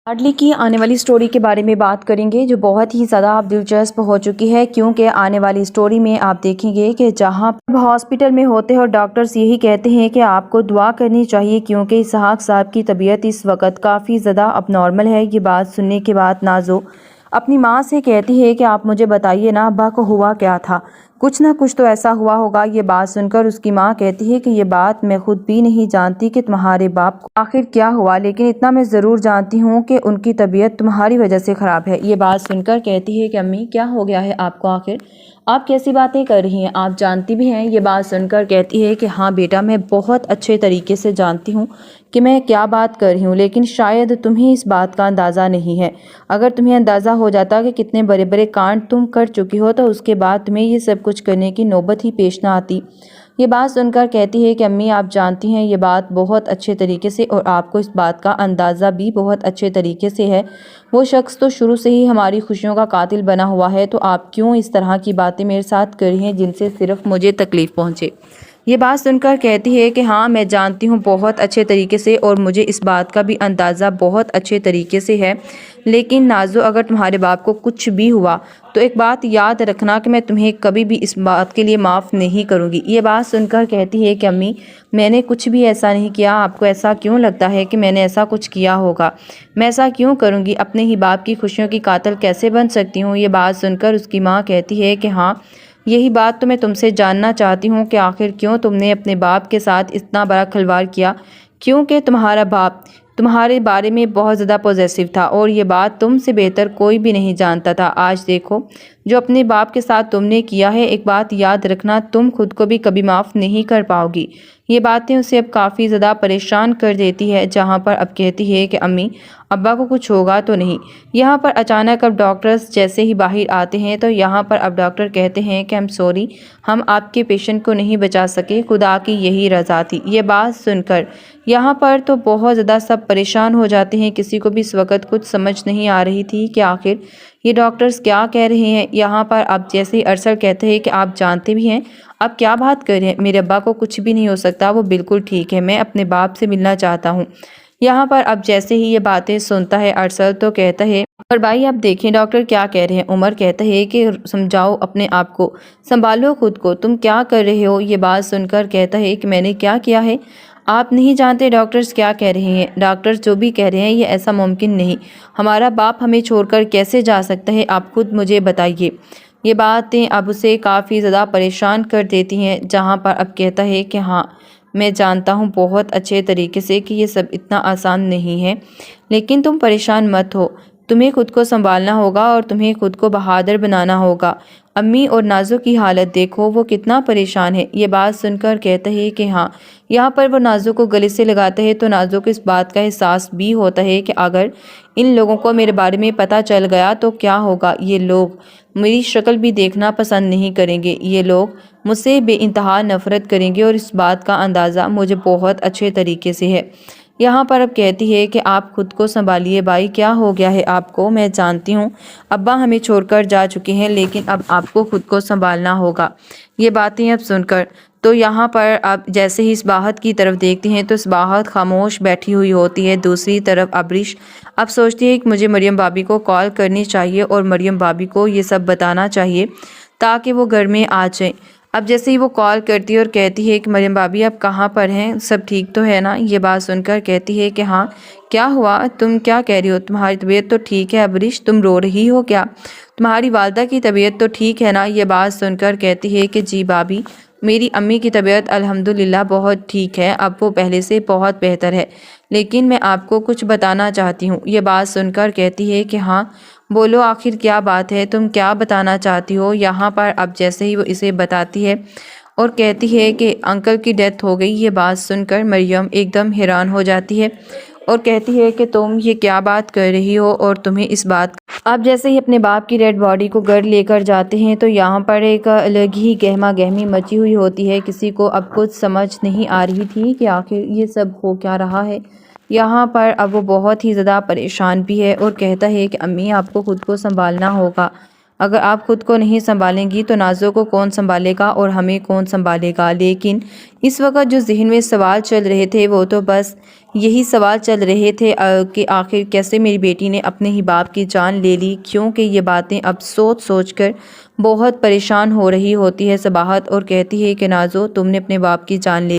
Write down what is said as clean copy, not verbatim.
लाडली की आने वाली स्टोरी के बारे में बात करेंगे जो बहुत ही ज़्यादा अब दिलचस्प हो चुकी है, क्योंकि आने वाली स्टोरी में आप देखेंगे कि जहां हॉस्पिटल में होते हैं और डॉक्टर्स यही कहते हैं कि आपको दुआ करनी चाहिए क्योंकि इसहाक साहब की तबीयत इस वक्त काफ़ी ज़्यादा अब नॉर्मल है। ये बात सुनने के बाद नाजो अपनी माँ से कहती है कि आप मुझे बताइए ना, अब्बा को हुआ क्या था, कुछ ना कुछ तो ऐसा हुआ होगा। ये बात सुनकर उसकी माँ कहती है कि ये बात मैं खुद भी नहीं जानती कि तुम्हारे बाप को आखिर क्या हुआ, लेकिन इतना मैं ज़रूर जानती हूँ कि उनकी तबीयत तुम्हारी वजह से ख़राब है। ये बात सुनकर कहती है कि अम्मी क्या हो गया है आपको, आखिर आप कैसी बातें कर रही हैं, आप जानती भी हैं। ये बात सुनकर कहती है कि हाँ बेटा, मैं बहुत अच्छे तरीके से जानती हूँ कि मैं क्या बात कर रही हूँ, लेकिन शायद तुम्हें इस बात का अंदाज़ा नहीं है। अगर तुम्हें अंदाज़ा हो जाता कि कितने बड़े बड़े कांड तुम कर चुकी हो तो उसके बाद तुम्हें ये सब कुछ करने की नौबत ही पेश ना आती। ये बात सुनकर कहती है कि अम्मी आप जानती हैं ये बात बहुत अच्छे तरीके से, और आपको इस बात का अंदाज़ा भी बहुत अच्छे तरीके से है। वो शख्स तो शुरू से ही हमारी खुशियों का कातिल बना हुआ है, तो आप क्यों इस तरह की बातें मेरे साथ कर रही हैं जिनसे सिर्फ मुझे तकलीफ़ पहुँचे। ये बात सुनकर कहती है कि हाँ मैं जानती हूँ बहुत अच्छे तरीके से, और मुझे इस बात का भी अंदाज़ा बहुत अच्छे तरीके से है, लेकिन नाज़ो अगर तुम्हारे बाप को कुछ भी हुआ तो एक बात याद रखना कि मैं तुम्हें कभी भी इस बात के लिए माफ़ नहीं करूँगी। ये बात सुनकर कहती है कि अम्मी मैंने कुछ भी ऐसा नहीं किया, आपको ऐसा क्यों लगता है कि मैंने ऐसा कुछ किया होगा, मैं ऐसा क्यों करूँगी, अपने ही बाप की खुशियों की कातिल कैसे बन सकती हूँ। ये बात सुनकर उसकी माँ कहती है कि हाँ यही बात तो मैं तुमसे जानना चाहती हूँ कि आखिर क्यों तुमने अपने बाप के साथ इतना बड़ा खिलवाड़ किया, क्योंकि तुम्हारा बाप तुम्हारे बारे में बहुत ज़्यादा पॉजिटिव था और ये बात तुमसे बेहतर कोई भी नहीं जानता था। आज देखो जो अपने बाप के साथ तुमने किया है, एक बात याद रखना, तुम खुद को भी कभी माफ़ नहीं कर पाओगी। ये बातें उसे अब काफ़ी ज़्यादा परेशान कर देती है, जहाँ पर अब कहती है कि अम्मी अब्बा को कुछ होगा तो नहीं। यहाँ पर अचानक अब डॉक्टर्स जैसे ही बाहर आते हैं तो यहाँ पर अब डॉक्टर कहते हैं कि आई एम सॉरी, हम आपके पेशेंट को नहीं बचा सके, खुदा की यही रज़ा थी। ये बात सुनकर यहाँ पर तो बहुत ज़्यादा सब परेशान हो जाते हैं, किसी को भी इस वक्त कुछ समझ नहीं आ रही थी कि आखिर ये डॉक्टर्स क्या कह रहे हैं। यहाँ पर अब जैसे ही अरसल कहते हैं कि आप जानते भी हैं आप क्या बात कर रहे हैं, मेरे अब्बा को कुछ भी नहीं हो सकता, वो बिल्कुल ठीक है, मैं अपने बाप से मिलना चाहता हूँ। यहाँ पर अब जैसे ही ये बातें सुनता है अरसल तो कहता है और भाई आप देखें डॉक्टर क्या कह रहे हैं। उमर कहता है कि समझाओ अपने आप को, संभालो खुद को, तुम क्या कर रहे हो। ये बात सुनकर कहता है कि मैंने क्या किया है, आप नहीं जानते डॉक्टर्स क्या कह रहे हैं, डॉक्टर्स जो भी कह रहे हैं ये ऐसा मुमकिन नहीं, हमारा बाप हमें छोड़कर कैसे जा सकता है, आप खुद मुझे बताइए। ये बातें अब उसे काफ़ी ज़्यादा परेशान कर देती हैं, जहाँ पर अब कहता है कि हाँ मैं जानता हूँ बहुत अच्छे तरीके से कि ये सब इतना आसान नहीं है, लेकिन तुम परेशान मत हो, तुम्हें खुद को संभालना होगा और तुम्हें खुद को बहादुर बनाना होगा। अम्मी और नाज़ो की हालत देखो, वो कितना परेशान है। ये बात सुनकर कहता है कि हाँ। यहाँ पर वो नाज़ो को गले से लगाता है तो नाज़ो को इस बात का एहसास भी होता है कि अगर इन लोगों को मेरे बारे में पता चल गया तो क्या होगा, ये लोग मेरी शक्ल भी देखना पसंद नहीं करेंगे, ये लोग मुझसे बेइंतहा नफ़रत करेंगे, और इस बात का अंदाज़ा मुझे बहुत अच्छे तरीके से है। यहाँ पर अब कहती है कि आप खुद को संभालिए भाई, क्या हो गया है आपको, मैं जानती हूँ अब्बा हमें छोड़कर जा चुके हैं, लेकिन अब आपको खुद को संभालना होगा। ये बातें अब सुनकर तो यहाँ पर अब जैसे ही इस बाहत की तरफ देखती हैं तो इस बाहत खामोश बैठी हुई होती है। दूसरी तरफ अब्रिश अब सोचती है कि मुझे मरियम भाभी को कॉल करनी चाहिए और मरियम भाभी को ये सब बताना चाहिए ताकि वो घर में आ जाए। अब जैसे ही वो कॉल करती है और कहती है कि मरियम भाभी आप कहाँ पर हैं, सब ठीक तो है ना। ये बात सुनकर कहती है कि हाँ क्या हुआ, तुम क्या कह रही हो, तुम्हारी तबीयत तो ठीक है अबरिश, तुम रो रही हो क्या, तुम्हारी वालदा की तबीयत तो ठीक है ना। ये बात सुनकर कहती है कि जी भाभी मेरी अम्मी की तबीयत अल्हम्दुलिल्लाह बहुत ठीक है, अब वो पहले से बहुत बेहतर है, लेकिन मैं आपको कुछ बताना चाहती हूँ। ये बात सुनकर कहती है कि हाँ बोलो आखिर क्या बात है, तुम क्या बताना चाहती हो। यहाँ पर अब जैसे ही वो इसे बताती है और कहती है कि अंकल की डेथ हो गई। ये बात सुनकर मरियम एकदम हैरान हो जाती है और कहती है कि तुम ये क्या बात कर रही हो, और तुम्हें इस बात आप जैसे ही अपने बाप की डेड बॉडी को घर लेकर जाते हैं तो यहाँ पर एक अलग ही गहमा गहमी मची हुई होती है। किसी को अब कुछ समझ नहीं आ रही थी कि आखिर ये सब हो क्या रहा है। यहाँ पर अब वो बहुत ही ज़्यादा परेशान भी है और कहता है कि अम्मी आपको खुद को संभालना होगा, اگر آپ خود کو نہیں سنبھالیں گی تو نازو کو کون سنبھالے گا اور ہمیں کون سنبھالے گا؟ لیکن اس وقت جو ذہن میں سوال چل رہے تھے وہ تو بس یہی سوال چل رہے تھے کہ آخر کیسے میری بیٹی نے اپنے ہی باپ کی جان لے لی، کیونکہ یہ باتیں اب سوچ سوچ کر بہت پریشان ہو رہی ہوتی ہے صباحت، اور کہتی ہے کہ نازو تم نے اپنے باپ کی جان لے